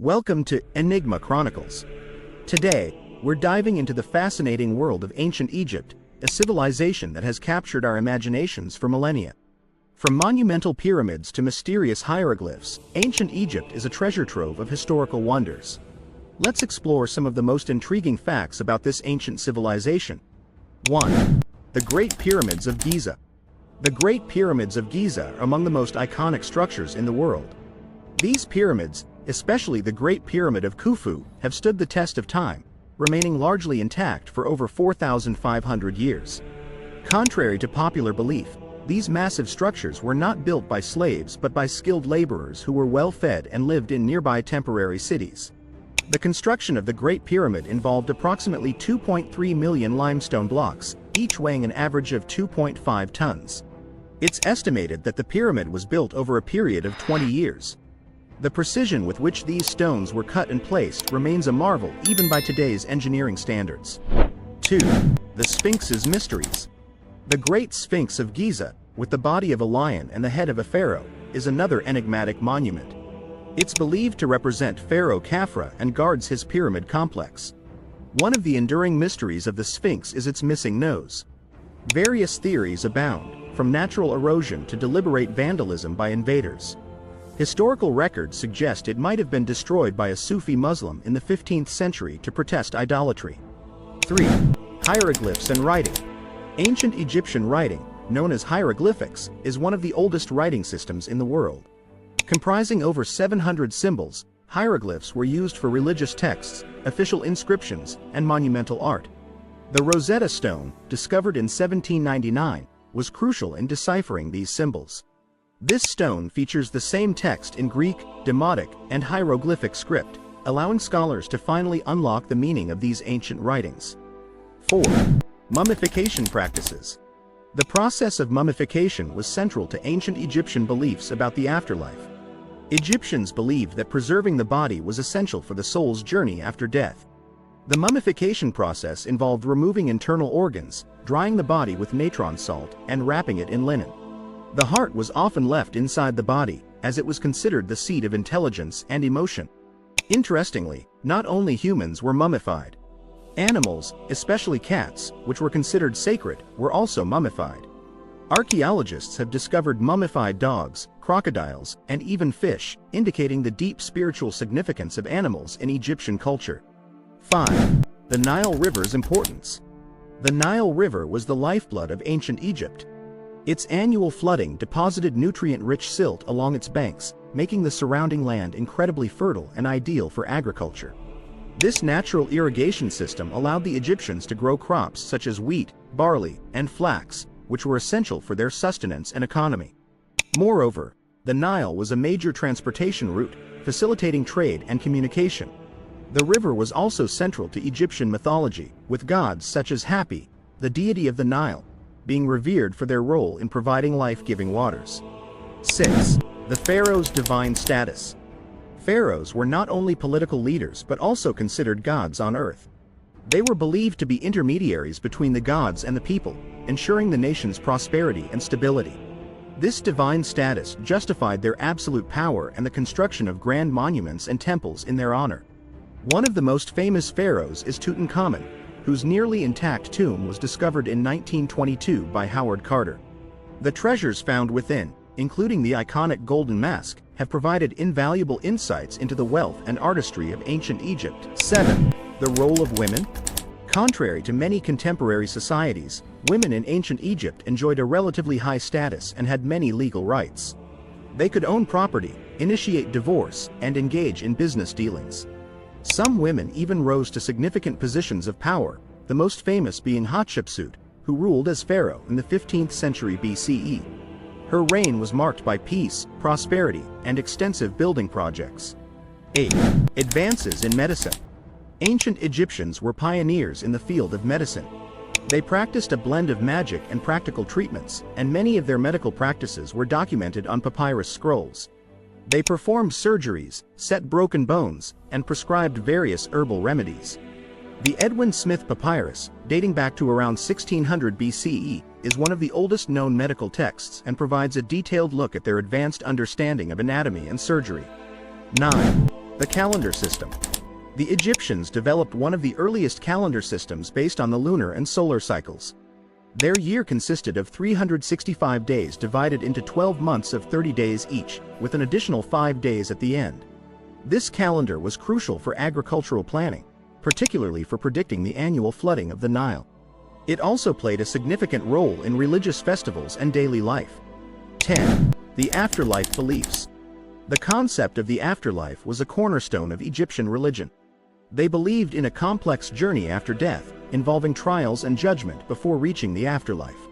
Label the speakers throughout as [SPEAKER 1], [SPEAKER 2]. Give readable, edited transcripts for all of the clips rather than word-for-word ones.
[SPEAKER 1] Welcome to Enigma Chronicles. Today, we're diving into the fascinating world of ancient Egypt, a civilization that has captured our imaginations for millennia. From monumental pyramids to mysterious hieroglyphs, ancient Egypt is a treasure trove of historical wonders. Let's explore some of the most intriguing facts about this ancient civilization. 1. The Great Pyramids of Giza. The Great Pyramids of Giza are among the most iconic structures in the world. These pyramids, especially the Great Pyramid of Khufu, have stood the test of time, remaining largely intact for over 4,500 years. Contrary to popular belief, these massive structures were not built by slaves but by skilled laborers who were well-fed and lived in nearby temporary cities. The construction of the Great Pyramid involved approximately 2.3 million limestone blocks, each weighing an average of 2.5 tons. It's estimated that the pyramid was built over a period of 20 years. The precision with which these stones were cut and placed remains a marvel even by today's engineering standards. 2. The Sphinx's mysteries. The Great Sphinx of Giza, with the body of a lion and the head of a pharaoh, is another enigmatic monument. It's believed to represent Pharaoh Khafra and guards his pyramid complex. One of the enduring mysteries of the Sphinx is its missing nose. Various theories abound, from natural erosion to deliberate vandalism by invaders. Historical records suggest it might have been destroyed by a Sufi Muslim in the 15th century to protest idolatry. 3. Hieroglyphs and writing. Ancient Egyptian writing, known as hieroglyphics, is one of the oldest writing systems in the world. Comprising over 700 symbols, hieroglyphs were used for religious texts, official inscriptions, and monumental art. The Rosetta Stone, discovered in 1799, was crucial in deciphering these symbols. This stone features the same text in Greek, Demotic, and hieroglyphic script, allowing scholars to finally unlock the meaning of these ancient writings. 4. Mummification practices. The process of mummification was central to ancient Egyptian beliefs about the afterlife. Egyptians believed that preserving the body was essential for the soul's journey after death. The mummification process involved removing internal organs, drying the body with natron salt, and wrapping it in linen. The heart was often left inside the body, as it was considered the seat of intelligence and emotion. Interestingly, not only humans were mummified. Animals, especially cats, which were considered sacred, were also mummified. Archaeologists have discovered mummified dogs, crocodiles, and even fish, indicating the deep spiritual significance of animals in Egyptian culture. 5. The Nile River's importance. The Nile River was the lifeblood of ancient Egypt. Its annual flooding deposited nutrient-rich silt along its banks, making the surrounding land incredibly fertile and ideal for agriculture. This natural irrigation system allowed the Egyptians to grow crops such as wheat, barley, and flax, which were essential for their sustenance and economy. Moreover, the Nile was a major transportation route, facilitating trade and communication. The river was also central to Egyptian mythology, with gods such as Hapi, the deity of the Nile, being revered for their role in providing life-giving waters. 6. The pharaoh's divine status. Pharaohs were not only political leaders but also considered gods on earth. They were believed to be intermediaries between the gods and the people, ensuring the nation's prosperity and stability. This divine status justified their absolute power and the construction of grand monuments and temples in their honor. One of the most famous pharaohs is Tutankhamun, whose nearly intact tomb was discovered in 1922 by Howard Carter. The treasures found within, including the iconic golden mask, have provided invaluable insights into the wealth and artistry of ancient Egypt. 7. The role of women. Contrary to many contemporary societies, women in ancient Egypt enjoyed a relatively high status and had many legal rights. They could own property, initiate divorce, and engage in business dealings. Some women even rose to significant positions of power, the most famous being Hatshepsut, who ruled as pharaoh in the 15th century BCE. Her reign was marked by peace, prosperity, and extensive building projects. 8. Advances in medicine. Ancient Egyptians were pioneers in the field of medicine. They practiced a blend of magic and practical treatments, and many of their medical practices were documented on papyrus scrolls. They performed surgeries, set broken bones, and prescribed various herbal remedies. The Edwin Smith Papyrus, dating back to around 1600 BCE, is one of the oldest known medical texts and provides a detailed look at their advanced understanding of anatomy and surgery. 9. The calendar system. The Egyptians developed one of the earliest calendar systems based on the lunar and solar cycles. Their year consisted of 365 days divided into 12 months of 30 days each, with an additional 5 days at the end. This calendar was crucial for agricultural planning, particularly for predicting the annual flooding of the Nile. It also played a significant role in religious festivals and daily life. 10. The afterlife beliefs. The concept of the afterlife was a cornerstone of Egyptian religion. They believed in a complex journey after death, involving trials and judgment before reaching the afterlife.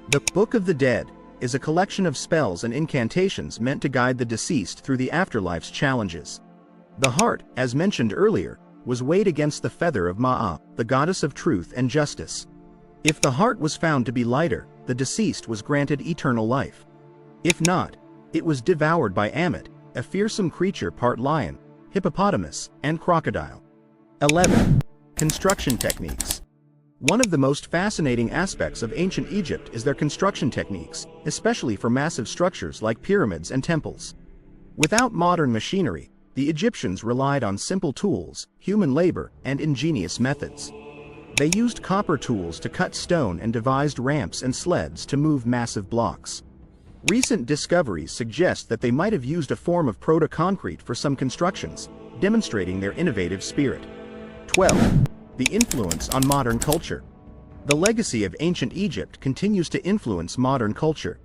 [SPEAKER 1] The Book of the Dead is a collection of spells and incantations meant to guide the deceased through the afterlife's challenges. The heart, as mentioned earlier, was weighed against the feather of Ma'a, the goddess of truth and justice. If the heart was found to be lighter, the deceased was granted eternal life. If not, it was devoured by Ammit, a fearsome creature part lion, hippopotamus, and crocodile. 11. Construction techniques. One of the most fascinating aspects of ancient Egypt is their construction techniques, especially for massive structures like pyramids and temples. Without modern machinery, the Egyptians relied on simple tools, human labor, and ingenious methods. They used copper tools to cut stone and devised ramps and sleds to move massive blocks. Recent discoveries suggest that they might have used a form of proto-concrete for some constructions, demonstrating their innovative spirit. 12. The influence on modern culture. The legacy of ancient Egypt continues to influence modern culture.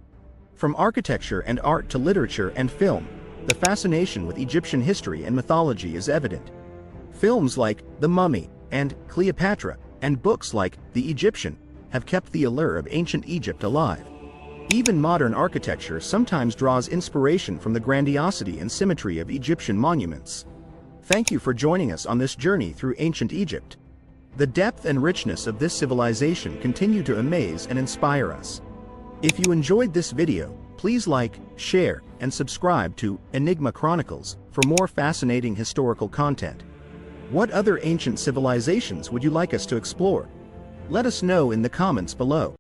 [SPEAKER 1] From architecture and art to literature and film, the fascination with Egyptian history and mythology is evident. Films like The Mummy and Cleopatra, and books like The Egyptian, have kept the allure of ancient Egypt alive. Even modern architecture sometimes draws inspiration from the grandiosity and symmetry of Egyptian monuments. Thank you for joining us on this journey through ancient Egypt. The depth and richness of this civilization continue to amaze and inspire us. If you enjoyed this video, please like, share, and subscribe to Enigma Chronicles for more fascinating historical content. What other ancient civilizations would you like us to explore? Let us know in the comments below.